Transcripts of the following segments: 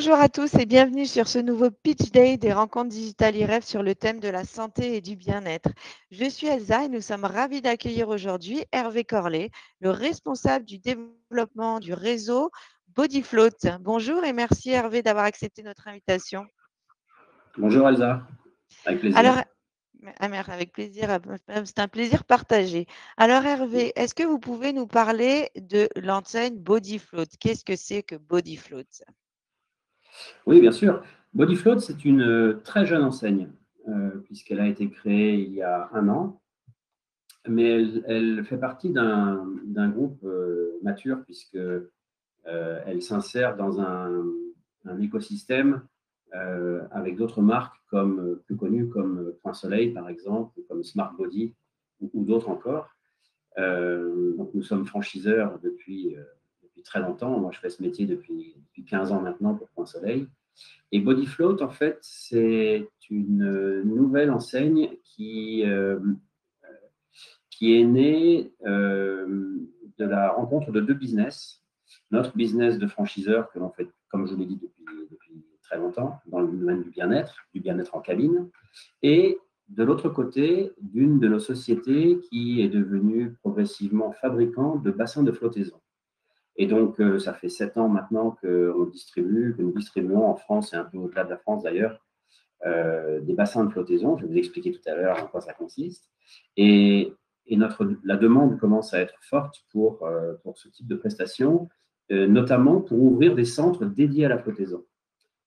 Bonjour à tous et bienvenue sur ce nouveau Pitch Day des rencontres digitales IREF sur le thème de la santé et du bien-être. Je suis Elsa et nous sommes ravis d'accueillir aujourd'hui Hervé Corlet, le responsable du développement du réseau Bodyfloat. Bonjour et merci Hervé d'avoir accepté notre invitation. Bonjour Elsa, avec plaisir. Alors, avec plaisir, c'est un plaisir partagé. Alors Hervé, est-ce que vous pouvez nous parler de l'enseigne Bodyfloat? Qu'est-ce que c'est que Bodyfloat? Oui, bien sûr. Bodyfloat, c'est une très jeune enseigne, puisqu'elle a été créée il y a 1 an, mais elle fait partie d'un groupe mature, puisque elle s'insère dans un écosystème avec d'autres marques plus connues comme Point Soleil, par exemple, ou comme Smart Body, ou d'autres encore. Donc nous sommes franchiseurs depuis très longtemps. Moi, je fais ce métier depuis 15 ans maintenant pour Point Soleil. Et Bodyfloat, en fait, c'est une nouvelle enseigne qui est née de la rencontre de deux business. Notre business de franchiseur que l'on fait, comme je vous l'ai dit, depuis très longtemps, dans le domaine du bien-être en cabine, et de l'autre côté, d'une de nos sociétés qui est devenue progressivement fabricant de bassins de flottaison. Et donc, ça fait 7 ans maintenant que nous distribuons en France et un peu au-delà de la France d'ailleurs, des bassins de flottaison. Je vais vous expliquer tout à l'heure en quoi ça consiste. Et, la demande commence à être forte pour ce type de prestations, notamment pour ouvrir des centres dédiés à la flottaison.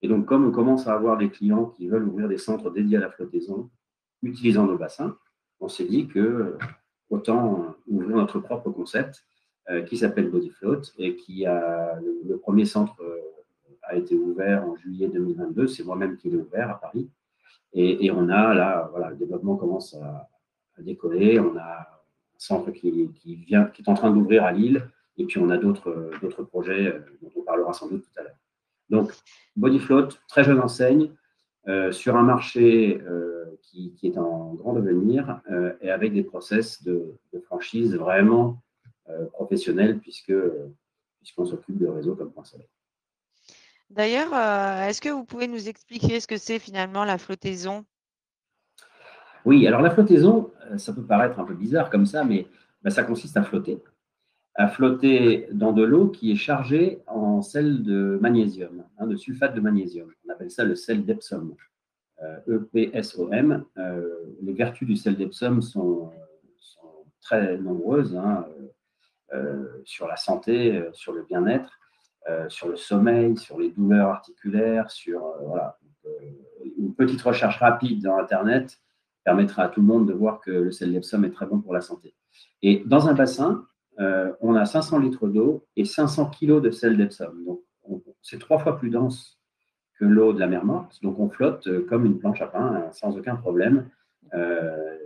Et donc, comme on commence à avoir des clients qui veulent ouvrir des centres dédiés à la flottaison, utilisant nos bassins, on s'est dit que autant ouvrir notre propre concept qui s'appelle Bodyfloat et le premier centre a été ouvert en juillet 2022. C'est moi-même qui l'ai ouvert à Paris. Et on a là, voilà, le développement commence à décoller. On a un centre qui est en train d'ouvrir à Lille. Et puis on a d'autres projets dont on parlera sans doute tout à l'heure. Donc, Bodyfloat, très jeune enseigne, sur un marché qui est en grand devenir et avec des process de franchise vraiment professionnels puisqu'on s'occupe de réseaux comme Point Soleil. D'ailleurs, est-ce que vous pouvez nous expliquer ce que c'est finalement la flottaison? Oui, alors la flottaison, ça peut paraître un peu bizarre comme ça, mais ça consiste à flotter dans de l'eau qui est chargée en sel de magnésium, de sulfate de magnésium. On appelle ça le sel d'Epsom. EPSOM. Les vertus du sel d'Epsom sont très nombreuses sur la santé, sur le bien-être, sur le sommeil, sur les douleurs articulaires, voilà. Une petite recherche rapide dans Internet permettra à tout le monde de voir que le sel d'Epsom est très bon pour la santé. Et dans un bassin, on a 500 litres d'eau et 500 kilos de sel d'Epsom. Donc, c'est 3 fois plus dense que l'eau de la mer Morte. Donc, on flotte comme une planche à pain, sans aucun problème,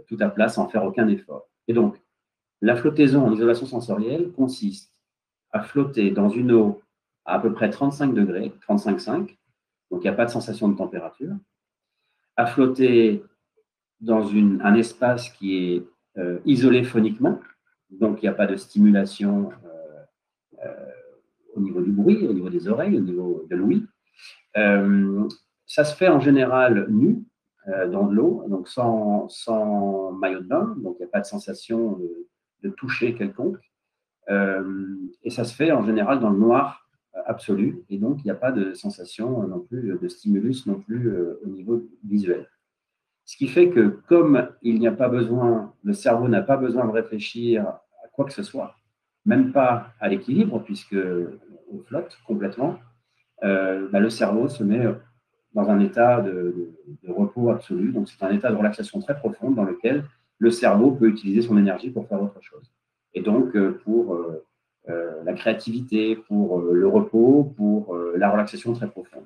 tout à plat, sans faire aucun effort. Et donc, la flottaison en isolation sensorielle consiste à flotter dans une eau à peu près 35 degrés, 35,5, donc il n'y a pas de sensation de température, à flotter dans un espace qui est isolé phoniquement, donc il n'y a pas de stimulation au niveau du bruit, au niveau des oreilles, au niveau de l'ouïe. Ça se fait en général nu, dans de l'eau, donc sans maillot de bain, donc il n'y a pas de sensation de toucher quelconque. Et ça se fait en général dans le noir absolu, et donc il n'y a pas de sensation non plus, de stimulus non plus au niveau visuel. Ce qui fait que comme il n'y a pas besoin, le cerveau n'a pas besoin de réfléchir à quoi que ce soit, même pas à l'équilibre, puisque on flotte complètement, le cerveau se met dans un état de repos absolu. Donc, c'est un état de relaxation très profonde dans lequel le cerveau peut utiliser son énergie pour faire autre chose. Et donc, pour la créativité, pour le repos, pour la relaxation très profonde.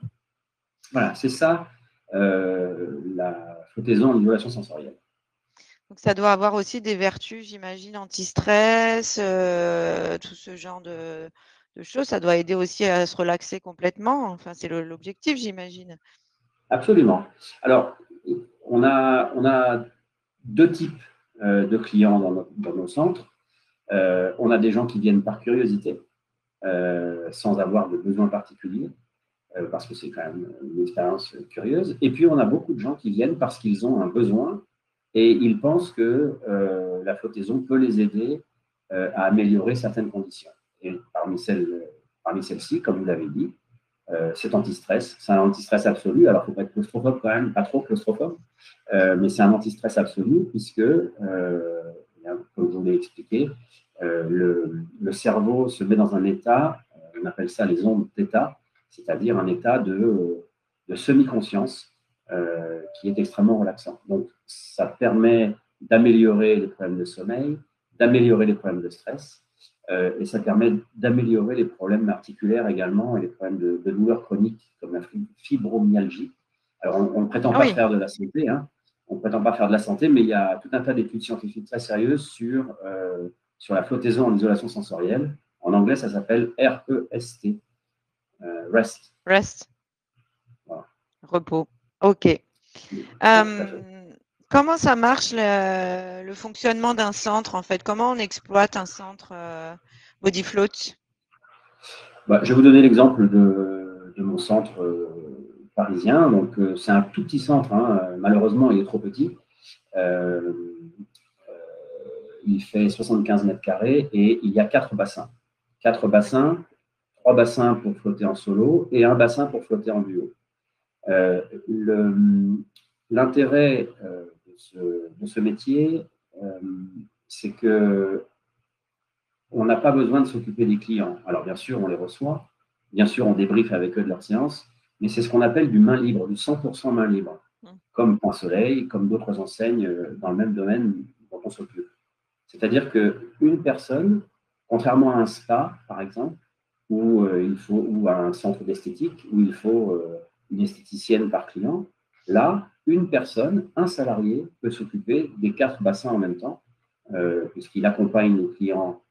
Voilà, c'est ça la flottaison en isolation sensorielle. Donc, ça doit avoir aussi des vertus, j'imagine, anti-stress, tout ce genre de choses. Ça doit aider aussi à se relaxer complètement. Enfin, c'est l'objectif, j'imagine. Absolument. Alors, on a deux types de clients dans nos centres. On a des gens qui viennent par curiosité, sans avoir de besoin particulier. parce que c'est quand même une expérience curieuse. Et puis, on a beaucoup de gens qui viennent parce qu'ils ont un besoin et ils pensent que la flottaison peut les aider à améliorer certaines conditions. Et parmi celles-ci, comme vous l'avez dit, c'est anti-stress. C'est un anti-stress absolu. Alors, il ne faut pas être claustrophobe quand même, pas trop claustrophobe, mais c'est un anti-stress absolu puisque, comme je vous l'ai expliqué, le cerveau se met dans un état, on appelle ça les ondes θ, c'est-à-dire un état de semi-conscience qui est extrêmement relaxant. Donc, ça permet d'améliorer les problèmes de sommeil, d'améliorer les problèmes de stress, et ça permet d'améliorer les problèmes articulaires également et les problèmes de douleurs chroniques comme la fibromyalgie. Alors, on ne prétend Ah pas oui, faire de la santé, hein, on ne prétend pas faire de la santé, mais il y a tout un tas d'études scientifiques très sérieuses sur la flottaison en isolation sensorielle. En anglais, ça s'appelle REST, REST. rest, Voilà. repos. OK. Ouais, tout à fait. Comment ça marche le fonctionnement d'un centre, en fait? Comment on exploite un centre BodyFloat? Bah, je vais vous donner l'exemple de mon centre parisien. Donc, c'est un tout petit centre, hein. Malheureusement, il est trop petit. Euh, il fait 75 mètres carrés et il y a 4 bassins. 4 bassins, 3 bassins pour flotter en solo et un bassin pour flotter en duo. Euh, L'intérêt de ce métier, euh, c'est que on n'a pas besoin de s'occuper des clients. Alors, bien sûr, on les reçoit, bien sûr, on débriefe avec eux de leur séance, mais c'est ce qu'on appelle du main libre, du 100% main libre, comme Point Soleil, comme d'autres enseignes dans le même domaine dont on s'occupe. C'est-à-dire qu'une personne, contrairement à un spa, par exemple, ou à un centre d'esthétique, où il faut une esthéticienne par client, là, une personne, un salarié, peut s'occuper des 4 bassins en même temps, puisqu'il accompagne le client,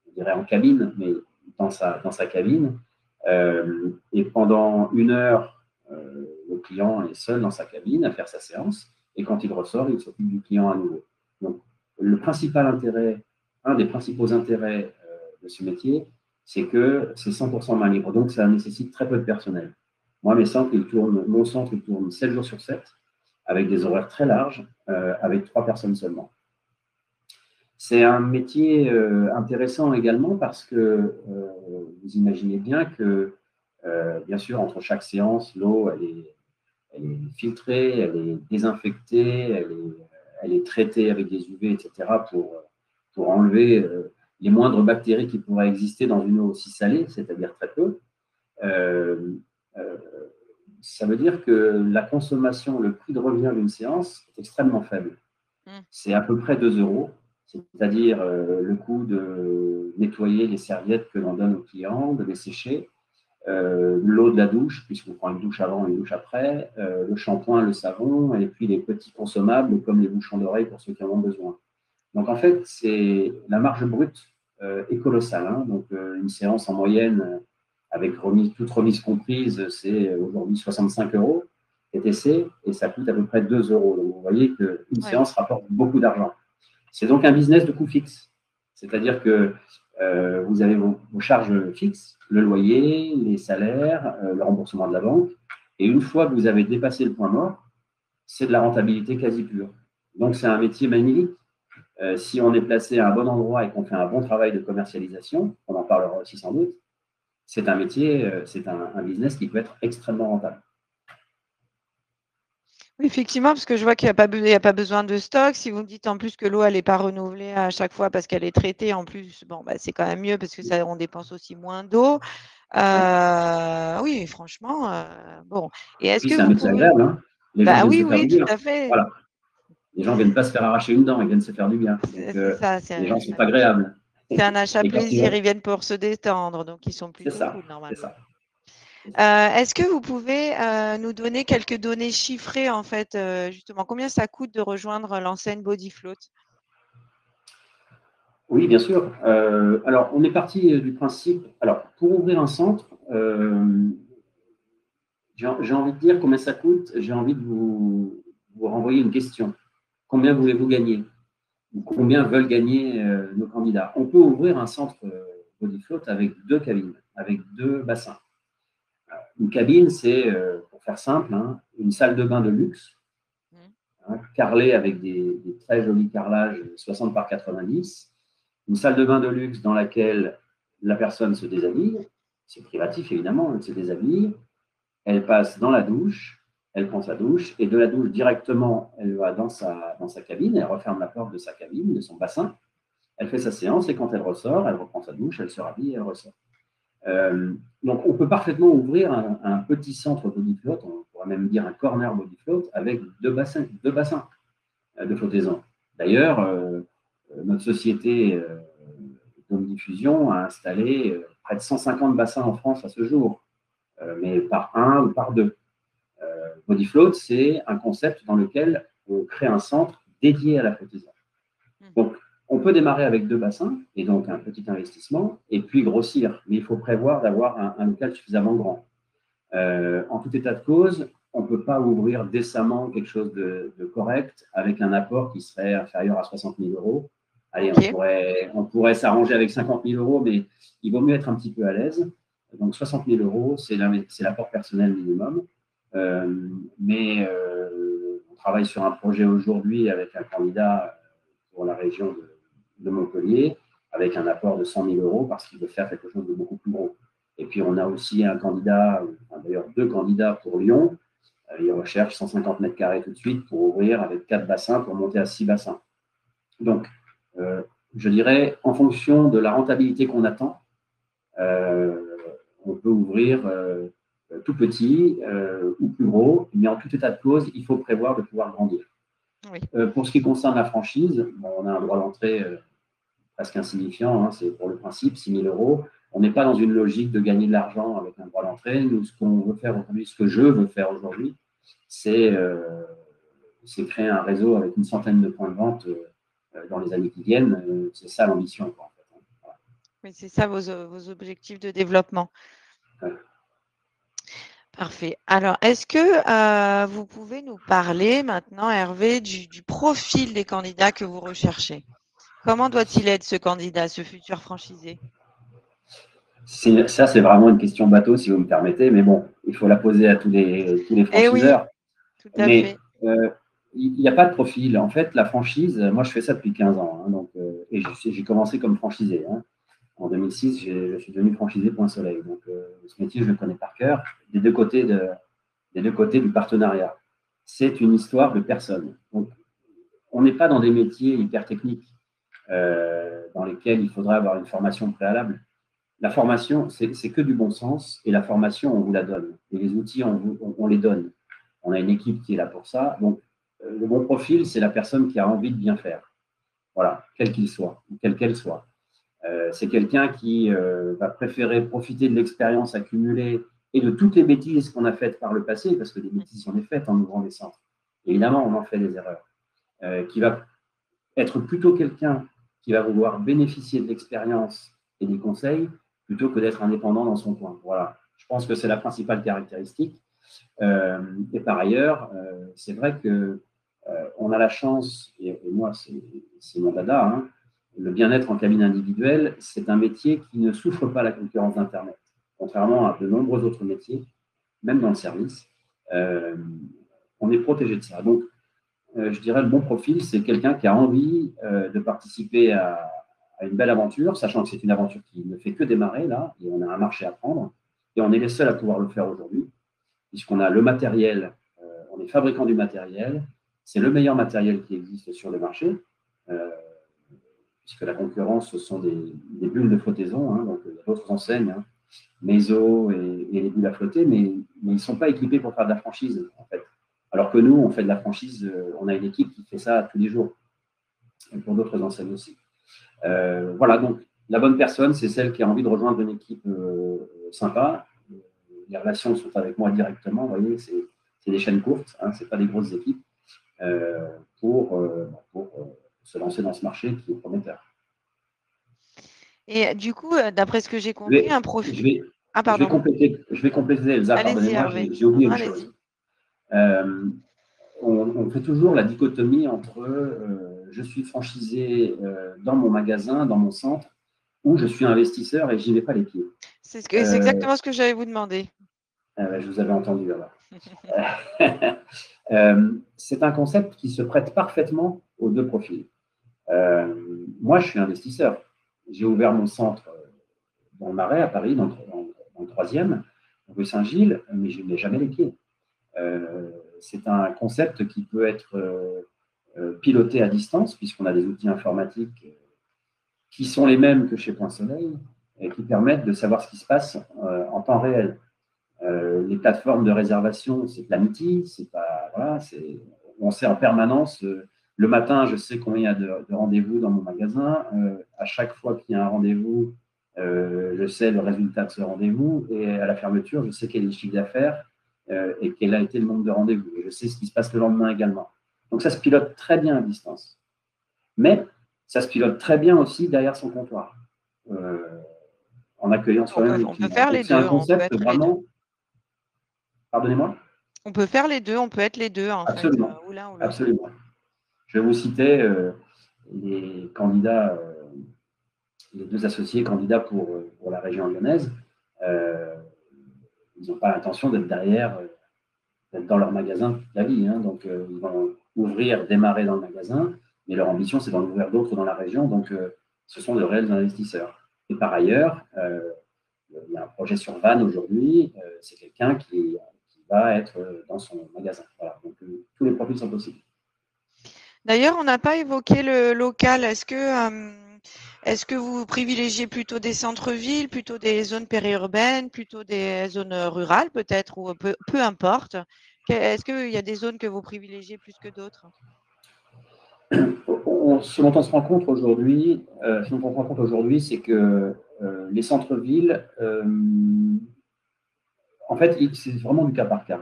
je dirais en cabine, mais dans sa cabine. Et pendant 1 heure, le client est seul dans sa cabine à faire sa séance. Et quand il ressort, il s'occupe du client à nouveau. Donc, le principal intérêt, un des principaux intérêts de ce métier, c'est que c'est 100% main libre. Donc, ça nécessite très peu de personnel. Moi, mon centre, il tourne 7 jours sur 7, avec des horaires très larges, avec 3 personnes seulement. C'est un métier intéressant également parce que vous imaginez bien que, bien sûr, entre chaque séance, l'eau, elle est filtrée, elle est désinfectée, elle est traitée avec des UV, etc., pour enlever les moindres bactéries qui pourraient exister dans une eau aussi salée, c'est-à-dire très peu. Euh, euh, Ça veut dire que la consommation, le prix de revient d'une séance est extrêmement faible. C'est à peu près 2 euros, c'est-à-dire le coût de nettoyer les serviettes que l'on donne aux clients, de les sécher, l'eau de la douche, puisqu'on prend une douche avant et une douche après, le shampoing, le savon, et puis les petits consommables comme les bouchons d'oreilles pour ceux qui en ont besoin. Donc en fait, la marge brute est colossale, hein. Donc une séance en moyenne, avec toute remise comprise, c'est aujourd'hui 65 euros TTC, et ça coûte à peu près 2 euros. Donc vous voyez qu'une Ouais. séance rapporte beaucoup d'argent. C'est donc un business de coût fixe. C'est-à-dire que vous avez vos charges fixes, le loyer, les salaires, le remboursement de la banque. Et une fois que vous avez dépassé le point mort, c'est de la rentabilité quasi pure. Donc, c'est un métier magnifique. Si on est placé à un bon endroit et qu'on fait un bon travail de commercialisation, on en parlera aussi sans doute, c'est un métier, c'est un business qui peut être extrêmement rentable. Oui, effectivement, parce que je vois qu'il n'y a pas besoin de stock. Si vous me dites en plus que l'eau, elle n'est pas renouvelée à chaque fois parce qu'elle est traitée, en plus, bon, bah, c'est quand même mieux parce que ça, on dépense aussi moins d'eau. Ouais. Oui, franchement, bon. Et Et est-ce puis, que c'est un vous métier pouvez… agréable, hein. Les gens Bah viennent oui, se faire oui, du tout bien. à fait. Voilà. Les gens ne viennent pas se faire arracher une dent, ils viennent se faire du bien. Donc, C'est ça, les gens sont agréables. c'est un achat Et quand ils plaisir. vont, Ils viennent pour se détendre, donc ils sont c'est plutôt ça, cool c'est normalement. ça. Est-ce que vous pouvez nous donner quelques données chiffrées, en fait, justement, combien ça coûte de rejoindre l'enseigne BodyFloat? Oui, bien sûr. Alors, on est parti du principe. Alors, pour ouvrir un centre, j'ai envie de dire combien ça coûte. J'ai envie de vous renvoyer une question. Combien voulez-vous gagner? Ou combien veulent gagner nos candidats? On peut ouvrir un centre BodyFloat avec 2 cabines, avec 2 bassins. Une cabine, c'est, pour faire simple, hein, une salle de bain de luxe, carrelée avec des très jolis carrelages 60 par 90. Une salle de bain de luxe dans laquelle la personne se déshabille. C'est privatif, évidemment, elle se déshabille. Elle passe dans la douche, elle prend sa douche, et de la douche, directement, elle va dans sa cabine, elle referme la porte de sa cabine, de son bassin, elle fait sa séance, et quand elle ressort, elle reprend sa douche, elle se rhabille et elle ressort. Donc, on peut parfaitement ouvrir un petit centre body float, on pourrait même dire un corner body float, avec deux bassins de flottaison. D'ailleurs, notre société Dôme Diffusion a installé près de 150 bassins en France à ce jour, mais par un ou par deux. Body float, c'est un concept dans lequel on crée un centre dédié à la flottaison. Donc, on peut démarrer avec deux bassins, et donc un petit investissement, et puis grossir. Mais il faut prévoir d'avoir un local suffisamment grand. En tout état de cause, on ne peut pas ouvrir décemment quelque chose de correct avec un apport qui serait inférieur à 60 000 euros. Allez, on pourrait s'arranger avec 50 000 euros, mais il vaut mieux être un petit peu à l'aise. Donc, 60 000 euros, c'est l'apport personnel minimum. On travaille sur un projet aujourd'hui avec un candidat pour la région de Montpellier, avec un apport de 100 000 euros parce qu'il veut faire quelque chose de beaucoup plus gros. Et puis, on a aussi un candidat, d'ailleurs deux candidats pour Lyon. Ils recherchent 150 mètres carrés tout de suite pour ouvrir avec 4 bassins, pour monter à 6 bassins. Donc, je dirais, en fonction de la rentabilité qu'on attend, on peut ouvrir tout petit ou plus gros, mais en tout état de cause, il faut prévoir de pouvoir grandir. Oui. Pour ce qui concerne la franchise, on a un droit d'entrée presque insignifiant, hein, c'est pour le principe, 6 000 euros. On n'est pas dans une logique de gagner de l'argent avec un droit d'entrée. Nous, ce qu'on veut faire aujourd'hui, ce que je veux faire aujourd'hui, c'est créer un réseau avec une centaine de points de vente dans les années qui viennent. C'est ça l'ambition, en fait. Voilà. Oui, c'est ça vos objectifs de développement. Ouais. Parfait. Alors, est-ce que vous pouvez nous parler maintenant, Hervé, du profil des candidats que vous recherchez? Comment doit-il être ce candidat, ce futur franchisé? Ça, c'est vraiment une question bateau, si vous me permettez, mais bon, il faut la poser à tous les franchiseurs. Oui, tout à fait. Il n'y a pas de profil. En fait, la franchise, moi, je fais ça depuis 15 ans. Hein, donc, et j'ai commencé comme franchisé. Hein. En 2006, je suis devenu franchisé Point Soleil. Donc, ce métier, je le connais par cœur, des deux côtés du partenariat. C'est une histoire de personnes. Donc, on n'est pas dans des métiers hyper techniques dans lesquels il faudrait avoir une formation préalable. La formation, c'est que du bon sens, et la formation, on vous la donne. Et les outils, on les donne. On a une équipe qui est là pour ça. Donc, le bon profil, c'est la personne qui a envie de bien faire. Voilà, quel qu'il soit, ou quelle qu'elle soit. C'est quelqu'un qui va préférer profiter de l'expérience accumulée et de toutes les bêtises qu'on a faites par le passé, parce que des bêtises, on est faites en ouvrant des centres. Évidemment, on en fait des erreurs. Qui va être plutôt quelqu'un qui va vouloir bénéficier de l'expérience et des conseils, plutôt que d'être indépendant dans son coin. Voilà. Je pense que c'est la principale caractéristique. Et par ailleurs, c'est vrai qu'on a la chance, et moi, c'est mon dada, hein, le bien-être en cabine individuelle, c'est un métier qui ne souffre pas la concurrence d'Internet. Contrairement à de nombreux autres métiers, même dans le service, on est protégé de ça. Donc, je dirais le bon profil, c'est quelqu'un qui a envie de participer à une belle aventure, sachant que c'est une aventure qui ne fait que démarrer là, et on a un marché à prendre, et on est les seuls à pouvoir le faire aujourd'hui, puisqu'on a le matériel, on est fabricant du matériel, c'est le meilleur matériel qui existe sur le marché, puisque la concurrence, ce sont des bulles de flottaison, hein, donc il y a d'autres enseignes, hein, Meizo et les bulles à flotter, mais ils ne sont pas équipés pour faire de la franchise, en fait. Alors que nous, on fait de la franchise, on a une équipe qui fait ça tous les jours, et pour d'autres enseignes aussi. Voilà, donc la bonne personne, c'est celle qui a envie de rejoindre une équipe sympa. Les relations sont avec moi directement, vous voyez, c'est des chaînes courtes, hein, ce n'est pas des grosses équipes, pour se lancer dans ce marché qui est prometteur. Et du coup, d'après ce que j'ai compris, un profil… Je vais compléter, Elsa, pardonnez-moi, j'ai oublié une chose. On fait toujours la dichotomie entre je suis franchisé dans mon magasin, dans mon centre, ou je suis investisseur et je n'y vais pas les pieds. C'est exactement ce que j'allais vous demander. Je vous avais entendu alors. C'est un concept qui se prête parfaitement aux deux profils. Moi, je suis investisseur. J'ai ouvert mon centre dans le Marais, à Paris, dans le 3e, rue Saint-Gilles, mais je ne mets jamais les pieds. C'est un concept qui peut être piloté à distance, puisqu'on a des outils informatiques qui sont les mêmes que chez Point Soleil et qui permettent de savoir ce qui se passe en temps réel. Les plateformes de réservation, c'est de l'amitié, c'est pas, voilà, on sait en permanence. Le matin, je sais combien il y a de rendez-vous dans mon magasin. À chaque fois qu'il y a un rendez-vous, je sais le résultat de ce rendez-vous. Et à la fermeture, je sais quel est le chiffre d'affaires et quel a été le nombre de rendez-vous. Et je sais ce qui se passe le lendemain également. Donc, ça se pilote très bien à distance. Mais ça se pilote très bien aussi derrière son comptoir, en accueillant soi-même les On peut clients. faire Donc, les c'est un deux, on peut concept être les deux. vraiment… Pardonnez-moi. On peut faire les deux, on peut être les deux, en fait, Absolument. ou l'un ou l'autre. Absolument. Je vais vous citer les candidats, les deux associés candidats pour la région lyonnaise. Ils n'ont pas l'intention d'être derrière, d'être dans leur magasin toute la vie. Hein. Donc, ils vont ouvrir, démarrer dans le magasin, mais leur ambition, c'est d'en ouvrir d'autres dans la région. Donc, ce sont de réels investisseurs. Et par ailleurs, il y a un projet sur Vannes aujourd'hui. C'est quelqu'un qui va être dans son magasin. Voilà. Donc, tous les profils sont possibles. D'ailleurs, on n'a pas évoqué le local. Est-ce que vous privilégiez plutôt des centres-villes, plutôt des zones périurbaines, plutôt des zones rurales peut-être, ou peu importe. Est-ce qu'il y a des zones que vous privilégiez plus que d'autres? Ce dont on se rend compte aujourd'hui, c'est que les centres-villes, en fait, c'est vraiment du cas par cas.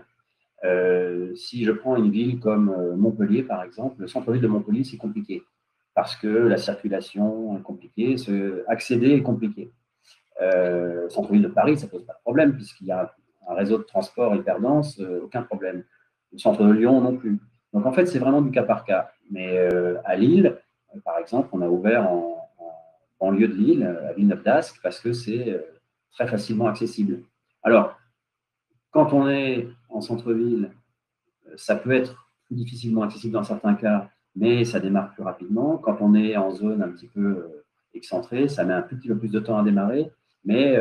Si je prends une ville comme Montpellier, par exemple, le centre-ville de Montpellier, c'est compliqué parce que la circulation est compliquée, accéder est compliqué. Centre-ville de Paris, ça ne pose pas de problème puisqu'il y a un réseau de transport hyper dense, aucun problème. Le centre de Lyon non plus. Donc en fait, c'est vraiment du cas par cas. Mais à Lille, par exemple, on a ouvert en banlieue de Lille, à Villeneuve-d'Ascq, parce que c'est très facilement accessible. Alors, quand on est en centre-ville, ça peut être plus difficilement accessible dans certains cas, mais ça démarre plus rapidement. Quand on est en zone un petit peu excentrée, ça met un petit peu plus de temps à démarrer, mais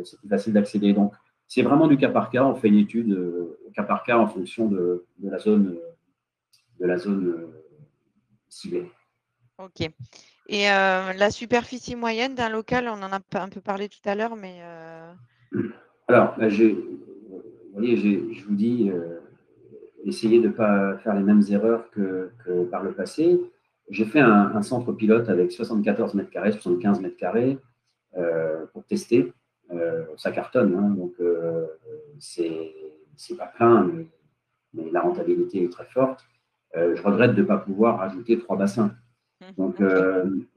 c'est plus facile d'accéder. Donc, c'est vraiment du cas par cas. On fait une étude au cas par cas en fonction de la zone, ciblée. Ok. Et la superficie moyenne d'un local, on en a un peu parlé tout à l'heure, mais… Alors, vous voyez, je vous dis, essayez de ne pas faire les mêmes erreurs que par le passé. J'ai fait un centre pilote avec 74 mètres carrés, 75 mètres carrés pour tester. Ça cartonne, hein, donc c'est pas plein, mais la rentabilité est très forte. Je regrette de ne pas pouvoir rajouter 3 bassins. Donc,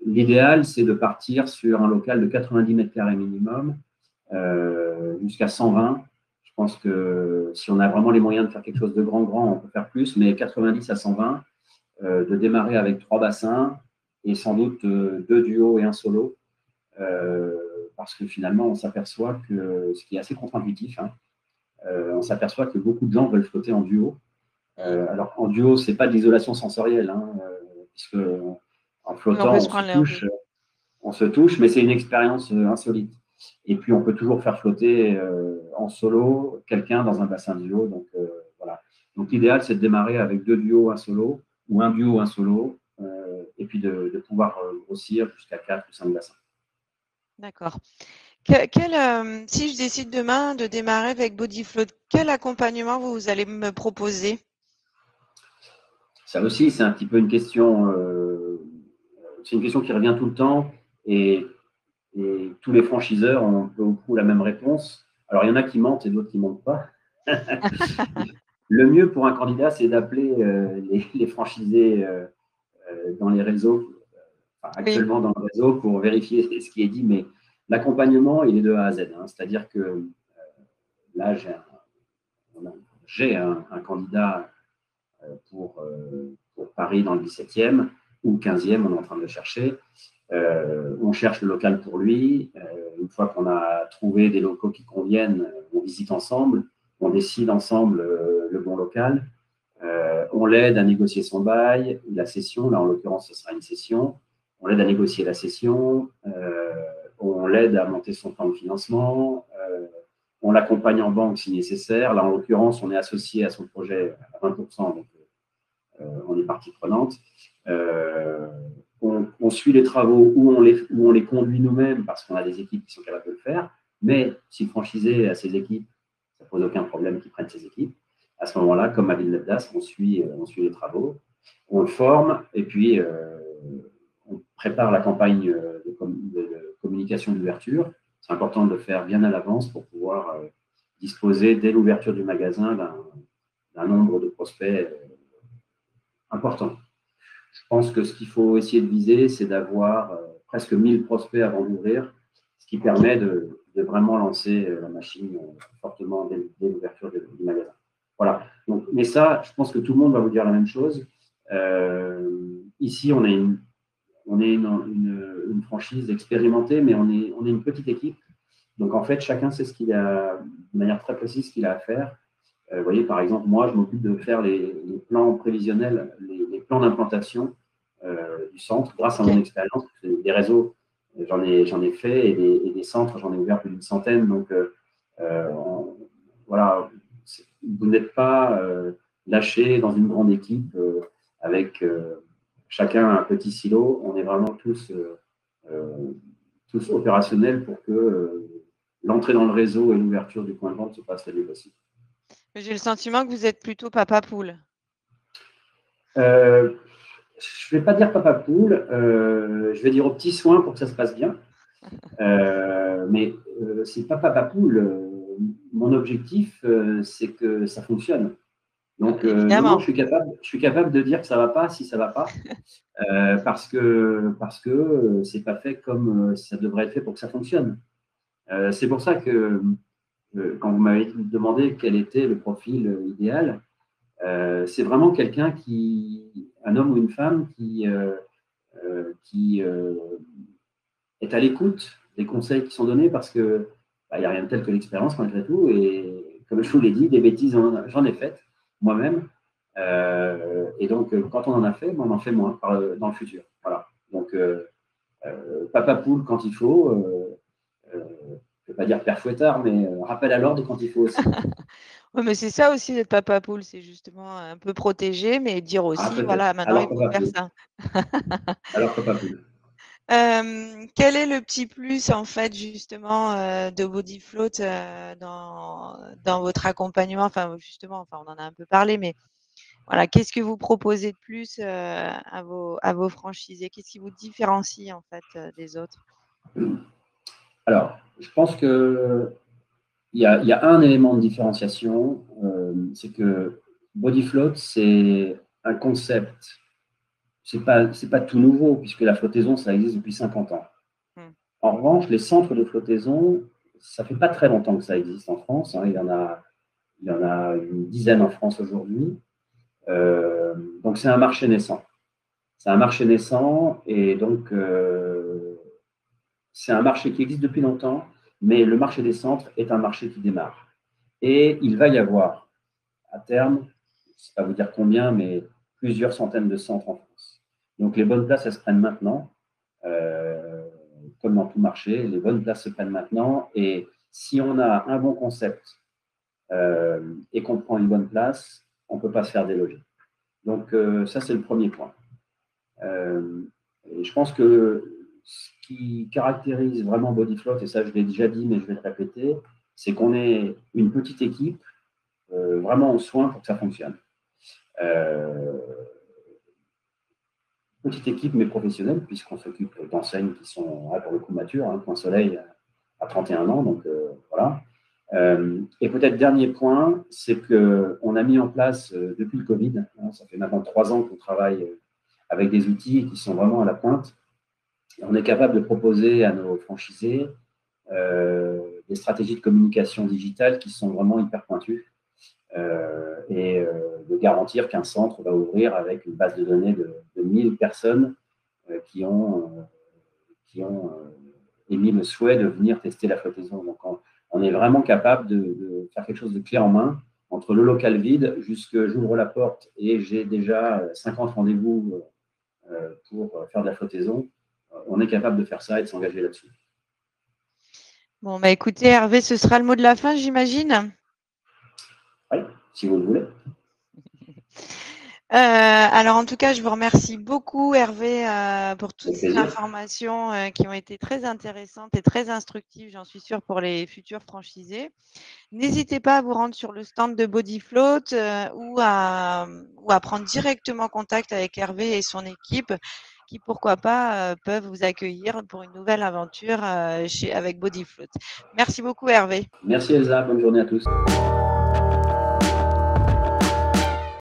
l'idéal, c'est de partir sur un local de 90 mètres carrés minimum jusqu'à 120. Je pense que si on a vraiment les moyens de faire quelque chose de grand, on peut faire plus, mais 90 à 120, de démarrer avec 3 bassins et sans doute 2 duos et un solo, parce que finalement, on s'aperçoit que, ce qui est assez contre-intuitif, hein, on s'aperçoit que beaucoup de gens veulent flotter en duo. Alors, en duo, ce n'est pas de l'isolation sensorielle, hein, puisque en flottant, on se touche, mais c'est une expérience insolite. Et puis, on peut toujours faire flotter en solo quelqu'un dans un bassin duo. Donc, voilà. Donc, l'idéal, c'est de démarrer avec 2 duos, un solo, ou un duo, un solo, et puis de pouvoir grossir jusqu'à 4 ou 5 bassins. D'accord. Si je décide demain de démarrer avec Bodyfloat, quel accompagnement vous allez me proposer? Ça aussi, c'est un petit peu une question, c'est une question qui revient tout le temps et tous les franchiseurs ont un peu au coup la même réponse. Alors, il y en a qui mentent et d'autres qui ne mentent pas. Le mieux pour un candidat, c'est d'appeler les franchisés dans les réseaux, actuellement dans le réseau, pour vérifier ce qui est dit. Mais l'accompagnement, il est de A à Z. Hein. C'est-à-dire que là, j'ai un candidat pour Paris dans le 17e ou 15e, on est en train de le chercher. On cherche le local pour lui. Une fois qu'on a trouvé des locaux qui conviennent, on visite ensemble. on décide ensemble le bon local, on l'aide à négocier son bail, la cession, là en l'occurrence ce sera une cession, on l'aide à négocier la cession, on l'aide à monter son plan de financement, on l'accompagne en banque si nécessaire. Là en l'occurrence on est associé à son projet à 20%, donc on est partie prenante. On suit les travaux où on les conduit nous-mêmes parce qu'on a des équipes qui sont capables de le faire, mais si le franchisé a ses équipes, ça ne pose aucun problème qu'il prenne ses équipes. À ce moment-là, comme à Villeneuve d'Ascq, on suit les travaux, on le forme et puis on prépare la campagne de communication d'ouverture. C'est important de le faire bien à l'avance pour pouvoir disposer dès l'ouverture du magasin d'un nombre de prospects important. Je pense que ce qu'il faut essayer de viser, c'est d'avoir presque 1000 prospects avant d'ouvrir, ce qui permet de vraiment lancer la machine fortement dès l'ouverture du magasin. Voilà. Donc, mais ça, je pense que tout le monde va vous dire la même chose. Ici, on est une franchise expérimentée, mais on est une petite équipe. Donc, en fait, chacun sait de manière très précise ce qu'il a à faire. Vous voyez, par exemple, moi, je m'occupe de faire les plans prévisionnels, les plans d'implantation du centre, grâce à mon expérience. Des réseaux, j'en ai fait, et des centres, j'en ai ouvert plus d'une centaine. Donc, voilà, vous n'êtes pas lâché dans une grande équipe avec chacun un petit silo. On est vraiment tous opérationnels pour que l'entrée dans le réseau et l'ouverture du point de vente se passent le mieux possible. J'ai le sentiment que vous êtes plutôt papa poule. Je ne vais pas dire papa poule, je vais dire aux petits soins pour que ça se passe bien. Mais c'est pas papa poule. Mon objectif, c'est que ça fonctionne. Donc, non, je suis capable de dire que ça ne va pas si ça ne va pas, parce que ce n'est pas fait comme ça devrait être fait pour que ça fonctionne. C'est pour ça que quand vous m'avez demandé quel était le profil idéal, c'est vraiment quelqu'un un homme ou une femme qui est à l'écoute des conseils qui sont donnés, parce que n'y a rien de tel que l'expérience malgré tout. Et comme je vous l'ai dit, des bêtises, j'en ai faites moi-même. Et donc, quand on en a fait, on en fait moins dans le futur. Voilà. Donc, papa poule quand il faut. Je ne vais pas dire père fouettard, mais rappel à l'ordre quand il faut aussi. Oui, mais c'est ça aussi d'être papa poule, c'est justement un peu protéger, mais dire aussi, voilà, maintenant il faut faire ça. Alors papa poule. Quel est le petit plus, en fait, justement, de Bodyfloat dans votre accompagnement? Enfin, justement, on en a un peu parlé, mais voilà, qu'est-ce que vous proposez de plus à vos franchisés? Qu'est-ce qui vous différencie, en fait, des autres? Alors, je pense qu'il y a un élément de différenciation, c'est que Bodyfloat, c'est un concept. C'est pas tout nouveau, puisque la flottaison, ça existe depuis 50 ans. En revanche, les centres de flottaison, ça fait pas très longtemps que ça existe en France. Hein. Il y en a une dizaine en France aujourd'hui. Donc, c'est un marché naissant. C'est un marché naissant, et donc, c'est un marché qui existe depuis longtemps, mais le marché des centres est un marché qui démarre. Et il va y avoir, à terme, je ne sais pas vous dire combien, mais plusieurs centaines de centres en France. Donc, les bonnes places, elles se prennent maintenant. Comme dans tout marché, les bonnes places se prennent maintenant. Et si on a un bon concept et qu'on prend une bonne place, on ne peut pas se faire déloger. Donc, ça, c'est le premier point. Et je pense que ce qui caractérise vraiment Bodyfloat, et ça, je l'ai déjà dit, mais je vais le répéter, c'est qu'on est une petite équipe vraiment au soin pour que ça fonctionne. Petite équipe, mais professionnelle, puisqu'on s'occupe d'enseignes qui sont, pour le coup, matures. Hein, Point Soleil à 31 ans, donc voilà. Et peut-être dernier point, c'est qu'on a mis en place, depuis le Covid, hein, ça fait maintenant 3 ans qu'on travaille avec des outils qui sont vraiment à la pointe. Et on est capable de proposer à nos franchisés des stratégies de communication digitale qui sont vraiment hyper pointues, et de garantir qu'un centre va ouvrir avec une base de données de 1000 personnes qui ont émis le souhait de venir tester la flottaison. Donc, on est vraiment capable de faire quelque chose de clé en main entre le local vide jusque j'ouvre la porte et j'ai déjà 50 rendez-vous pour faire de la flottaison. On est capable de faire ça et de s'engager là-dessus. Bon, bah écoutez, Hervé, ce sera le mot de la fin, j'imagine. Oui, si vous le voulez. Alors en tout cas, je vous remercie beaucoup Hervé pour toutes Avec ces plaisir. informations qui ont été très intéressantes et très instructives, j'en suis sûre, pour les futurs franchisés. N'hésitez pas à vous rendre sur le stand de Bodyfloat ou à prendre directement contact avec Hervé et son équipe qui, pourquoi pas, peuvent vous accueillir pour une nouvelle aventure avec Bodyfloat. Merci beaucoup Hervé. Merci Elsa, bonne journée à tous.